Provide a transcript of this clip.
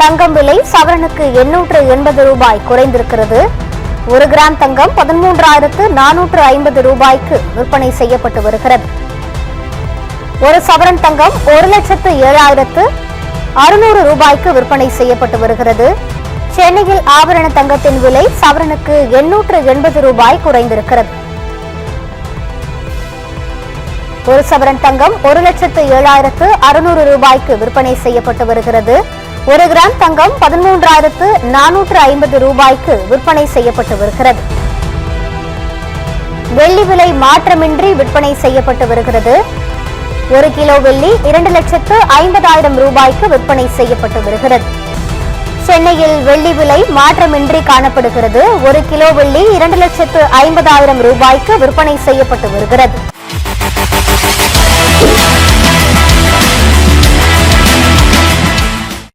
தங்கம் விலை சவரனுக்கு 880 ரூபாய் குறைந்திருக்கிறது. 1 கிராம் தங்கம் 13,450 ரூபாய்க்கு விற்பனை செய்யப்பட்டு வருகிறது. ஒரு சவரன் தங்கம் 1,07,600 ரூபாய்க்கு விற்பனை செய்யப்பட்டு வருகிறது. சென்னையில் ஆபரண தங்கத்தின் விலை சவரனுக்கு 880 ரூபாய் குறைந்திருக்கிறது. ஒரு சவரன் தங்கம் 1,07,600 ரூபாய்க்கு விற்பனை செய்யப்பட்டு வருகிறது. 1 கிராம் தங்கம் 13,450 ரூபாய்க்கு விற்பனை செய்யப்பட்டு வருகிறது. வெள்ளி விலை மாற்றமின்றி விற்பனை செய்யப்பட்டு வருகிறது. 1 கிலோ வெள்ளி 2,50,000 ரூபாய்க்கு விற்பனை செய்யப்பட்டு வருகிறது. சென்னையில் வெள்ளி விலை மாற்றமின்றி காணப்படுகிறது. 1 கிலோ வெள்ளி 2,50,000 ரூபாய்க்கு விற்பனை செய்யப்பட்டு வருகிறது.